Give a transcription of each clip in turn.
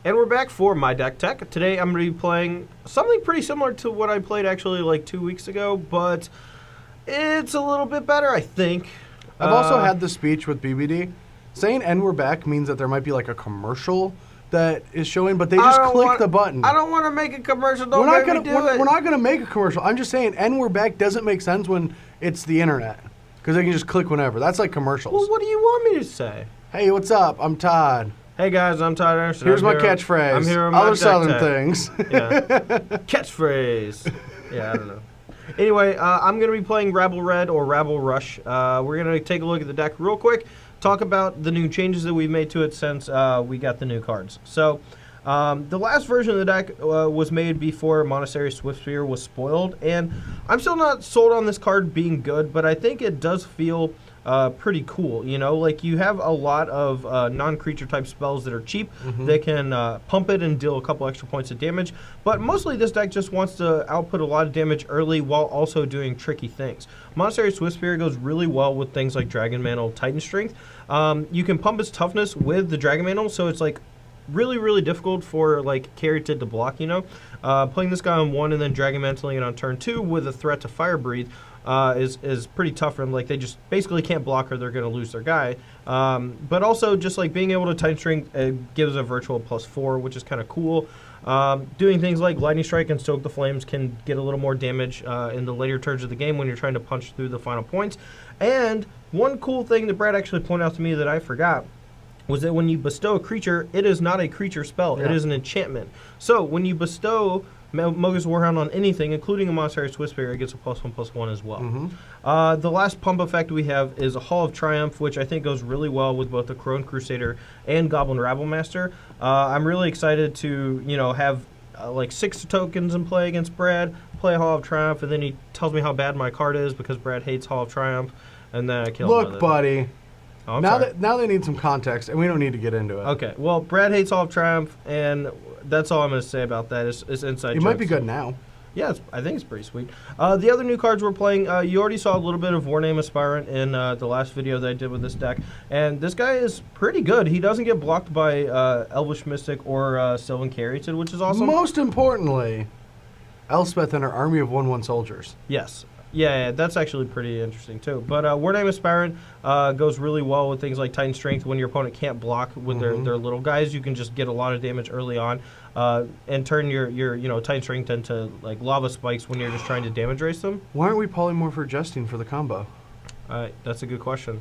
And we're back for My Deck Tech. Today I'm going to be playing something pretty similar to what I played actually like 2 weeks ago, but it's a little bit better, I think. I've also had the speech with BBD. Saying "and we're back" means that there might be like a commercial that is showing, but they just click the button. I don't want to make a commercial. Don't make me do it. We're not going to make a commercial. I'm just saying "and we're back" doesn't make sense when it's the internet because they can just click whenever. That's like commercials. Well, what do you want me to say? Hey, what's up? I'm Todd. Hey guys, I'm Todd Anderson. Here's my catchphrase. I'm here on other My Southern Deck Tech. things. Yeah. Catchphrase. Yeah, I don't know. Anyway, I'm going to be playing Rabble Red or Rabble Rush. We're going to take a look at the deck real quick, talk about the new changes that we've made to it since we got the new cards. So, the last version of the deck was made before Monastery Swiftspear was spoiled, and I'm still not sold on this card being good, but I think it does feel pretty cool. You know, like you have a lot of non-creature type spells that are cheap. They can pump it and deal a couple extra points of damage, but mostly this deck just wants to output a lot of damage early while also doing tricky things. Monastery Swiftspear goes really well with things like Dragon Mantle, Titan Strength. You can pump its toughness with the Dragon Mantle, so it's like really difficult for like Carrited to block, you know. Playing this guy on 1 and then Dragon Mantling it on turn 2 with a threat to Fire Breathe is pretty tough for them. Like, they just basically can't block or they're going to lose their guy. But also just like being able to Titan Strength gives a virtual +4, which is kind of cool. Doing things like Lightning Strike and Stoke the Flames can get a little more damage in the later turns of the game when you're trying to punch through the final points. And one cool thing that Brad actually pointed out to me that I forgot was that when you bestow a creature, it is not a creature spell. Yeah. It is an enchantment. So when you bestow Mogus Warhound on anything, including a Monastery Swiftspear, it gets a +1/+1 as well. The last pump effect we have is a Hall of Triumph, which I think goes really well with both the Crone Crusader and Goblin Rabblemaster. I'm really excited to, you know, have like 6 tokens in play against Brad, play a Hall of Triumph, and then he tells me how bad my card is because Brad hates Hall of Triumph, and then I kill him with it. Look, buddy. Oh, now they need some context, and we don't need to get into it. Okay, well, Brad hates Hall of Triumph, and that's all I'm going to say about that. It's inside jokes. It might be good now. Yeah, I think it's pretty sweet. The other new cards we're playing, you already saw a little bit of Warname Aspirant in the last video that I did with this deck, and this guy is pretty good. He doesn't get blocked by Elvish Mystic or Sylvan Caryatid, which is awesome. Most importantly, Elspeth and her army of 1/1 soldiers. Yes. Yeah, that's actually pretty interesting too. But Warname Aspirant goes really well with things like Titan Strength. When your opponent can't block with their little guys, you can just get a lot of damage early on and turn your Titan Strength into like lava spikes when you're just trying to damage race them. Why aren't we Polymorph or Jesting for the combo? That's a good question.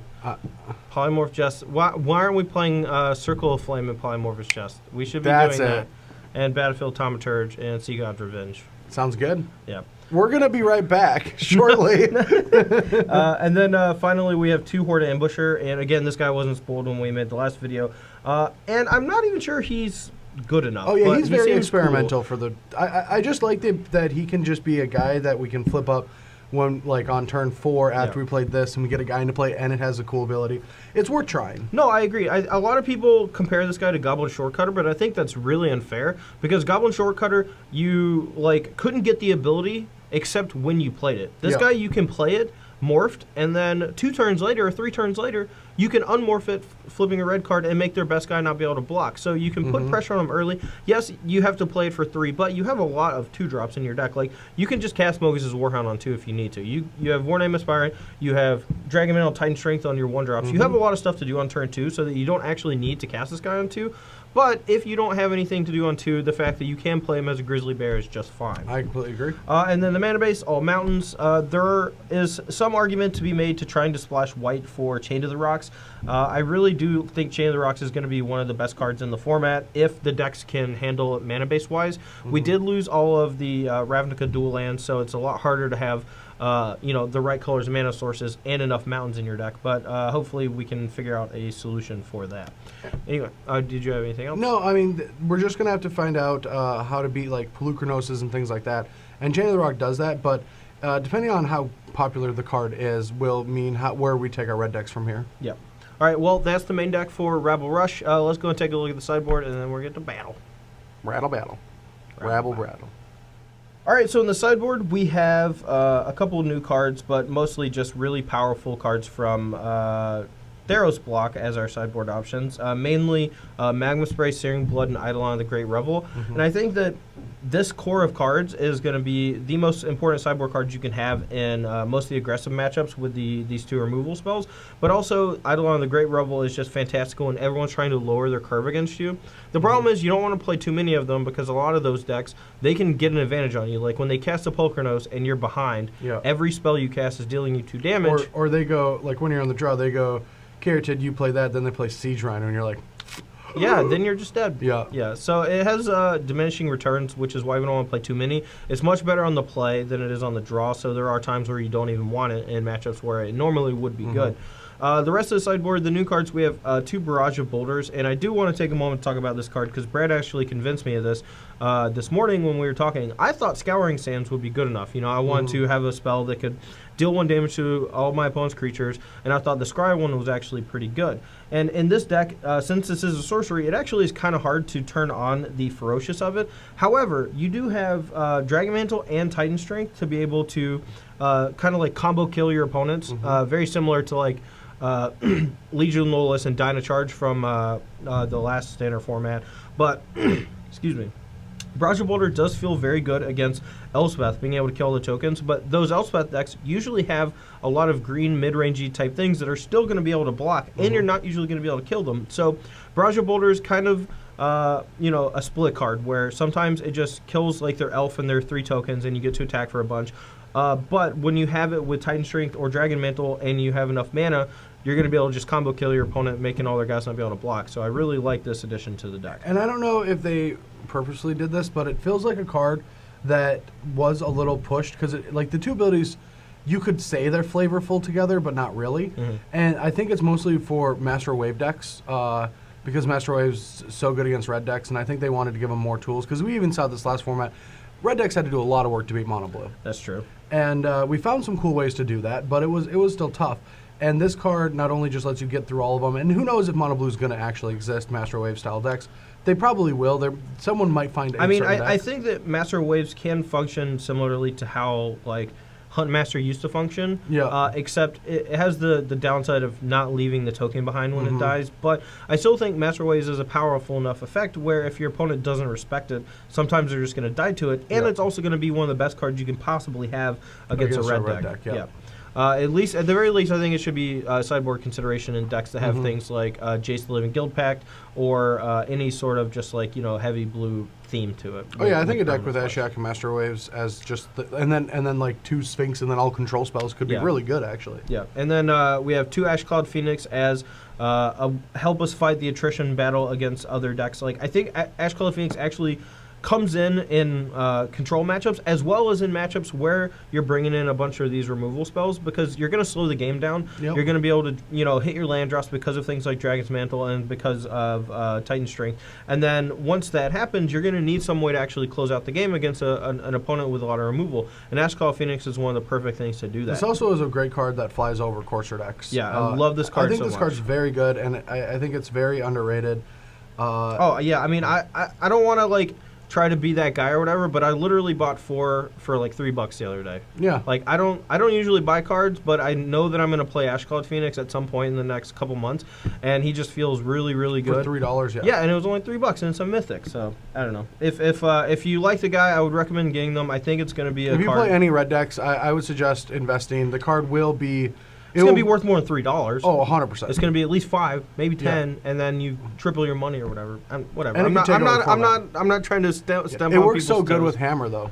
Polymorph Jest. Why aren't we playing Circle of Flame and Polymorphous Jest? We should be doing that. And Battlefield Thaumaturge and Sea God's Revenge. Sounds good. Yeah. We're going to be right back shortly. And then finally we have 2 Horde Ambusher. And again, this guy wasn't spoiled when we made the last video. And I'm not even sure he's good enough. Oh, yeah, he's very experimental for the... I just like that he can just be a guy that we can flip up when, like, on turn 4 after we played this and we get a guy into play and it has a cool ability. It's worth trying. No, I agree. A lot of people compare this guy to Goblin Shortcutter, but I think that's really unfair because Goblin Shortcutter, you, like, couldn't get the ability except when you played it. This guy, you can play it, morphed, and then 2 turns later or 3 turns later, you can unmorph it, flipping a red card, and make their best guy not be able to block. So you can put pressure on them early. Yes, you have to play it for 3, but you have a lot of 2-drops in your deck. Like, you can just cast Mogus' Warhound on 2 if you need to. You have Warname Aspirant, you have Dragon Mantle, Titan Strength on your 1-drops. You have a lot of stuff to do on turn 2 so that you don't actually need to cast this guy on 2. But if you don't have anything to do on 2, the fact that you can play him as a Grizzly Bear is just fine. I completely agree. And then the mana base, all mountains. There is some argument to be made to trying to splash white for Chain to the Rocks. I really do think Chain to the Rocks is going to be one of the best cards in the format if the decks can handle it mana base wise. We did lose all of the Ravnica dual lands, so it's a lot harder to have the right colors and mana sources and enough mountains in your deck. But hopefully we can figure out a solution for that. Anyway, did you have anything else? No, I mean, we're just going to have to find out how to beat like Pelucranosis and things like that. And Chain of the Rock does that, but depending on how popular the card is will mean where we take our red decks from here. Yep. All right, well, that's the main deck for Rabble Rush. Let's go and take a look at the sideboard, and then we'll get to battle. Battle. Rabble. All right, so in the sideboard, we have a couple of new cards, but mostly just really powerful cards from Theros block as our sideboard options, mainly Magma Spray, Searing Blood, and Eidolon the Great Revel. And I think that this core of cards is going to be the most important sideboard cards you can have in most of the aggressive matchups with these two removal spells. But also, Eidolon the Great Revel is just fantastical, and everyone's trying to lower their curve against you. The problem is you don't want to play too many of them because a lot of those decks, they can get an advantage on you. Like when they cast a Pulchronos and you're behind, every spell you cast is dealing you 2 damage. Or they go, like when you're on the draw, they go, Caryatid, you play that, then they play Siege Rhino, and you're like... Yeah, then you're just dead. Yeah. So it has diminishing returns, which is why we don't want to play too many. It's much better on the play than it is on the draw, so there are times where you don't even want it in matchups where it normally would be good. The rest of the sideboard, the new cards, we have 2 Barrage of Boulders, and I do want to take a moment to talk about this card because Brad actually convinced me of this this morning when we were talking. I thought Scouring Sands would be good enough. You know, I wanted to have a spell that could deal 1 damage to all my opponent's creatures, and I thought the Scry one was actually pretty good. And in this deck, since this is a sorcery, it actually is kind of hard to turn on the Ferocious of it. However, you do have Dragon Mantle and Titan Strength to be able to kind of like combo kill your opponents, very similar to like Legion Lolas and Dyna Charge from the last standard format. But, excuse me. Barrage of Boulder does feel very good against Elspeth, being able to kill the tokens, but those Elspeth decks usually have a lot of green mid-rangey type things that are still going to be able to block, and you're not usually going to be able to kill them. So Barrage of Boulder is kind of, you know, a split card where sometimes it just kills like their elf and their 3 tokens and you get to attack for a bunch. But when you have it with Titan Strength or Dragon Mantle and you have enough mana, you're going to be able to just combo kill your opponent, making all their guys not be able to block. So I really like this addition to the deck. And I don't know if they purposely did this, but it feels like a card that was a little pushed because like the 2 abilities, you could say they're flavorful together, but not really. And I think it's mostly for Master Wave decks because Master Wave's so good against red decks, and I think they wanted to give them more tools because we even saw this last format. Red decks had to do a lot of work to beat Mono Blue. That's true. And we found some cool ways to do that, but it was still tough. And this card not only just lets you get through all of them, and who knows if Mono Blue is going to actually exist, Master Wave style decks. They probably will. Someone might find it. I mean, I think that Master Waves can function similarly to how like Hunt Master used to function. Except it has the downside of not leaving the token behind when it dies. But I still think Master Waves is a powerful enough effect where if your opponent doesn't respect it, sometimes they're just going to die to it. And it's also going to be one of the best cards you can possibly have against a red deck. At the very least, I think it should be sideboard consideration in decks that have things like Jace the Living Guild Pact or any sort of just like, you know, heavy blue theme to it. Oh yeah, I think a deck with Ashak and Master Waves as just and then like 2 Sphinx and then all control spells could be really good actually. Yeah, and then we have 2 Ash Cloud Phoenix as help us fight the attrition battle against other decks. Like I think Ash Cloud Phoenix actually comes in control matchups as well as in matchups where you're bringing in a bunch of these removal spells because you're going to slow the game down. You're going to be able to, you know, hit your land drops because of things like Dragon's Mantle and because of Titan Strength. And then once that happens, you're going to need some way to actually close out the game against an opponent with a lot of removal. And Ash Call Phoenix is one of the perfect things to do that. This also is a great card that flies over Courser decks. Yeah, I love this card so much. I think this card's very good, and I think it's very underrated. Oh, yeah, I mean, I don't want to, like, try to be that guy or whatever, but I literally bought 4 for like $3 the other day. Yeah. Like I don't usually buy cards, but I know that I'm going to play Ash Cloud Phoenix at some point in the next couple months, and he just feels really, really good. For $3, yeah. Yeah, and it was only $3, and it's a mythic, so I don't know. If you like the guy, I would recommend getting them. I think it's going to be a card. If you play any red decks, I would suggest investing. The card will be. It's going to be worth more than $3. Oh, 100%. It's going to be at least 5, maybe 10, and then you triple your money or whatever. Whatever. And I'm not trying to stem on people's It works so good toes. with Hammer though.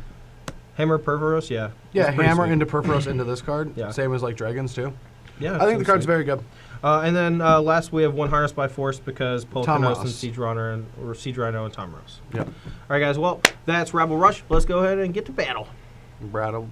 Hammer Perforos, yeah. Yeah, Hammer into Perforos into this card. Yeah. Same as like Dragons too. Yeah. I think the card's very good. And then last we have 1 Harness by Force because Pulchronos and Siege Runner or Siege Rhino and Tom Rose. Yep. All right, guys. Well, that's Rabble Rush. Let's go ahead and get to battle. Rabble.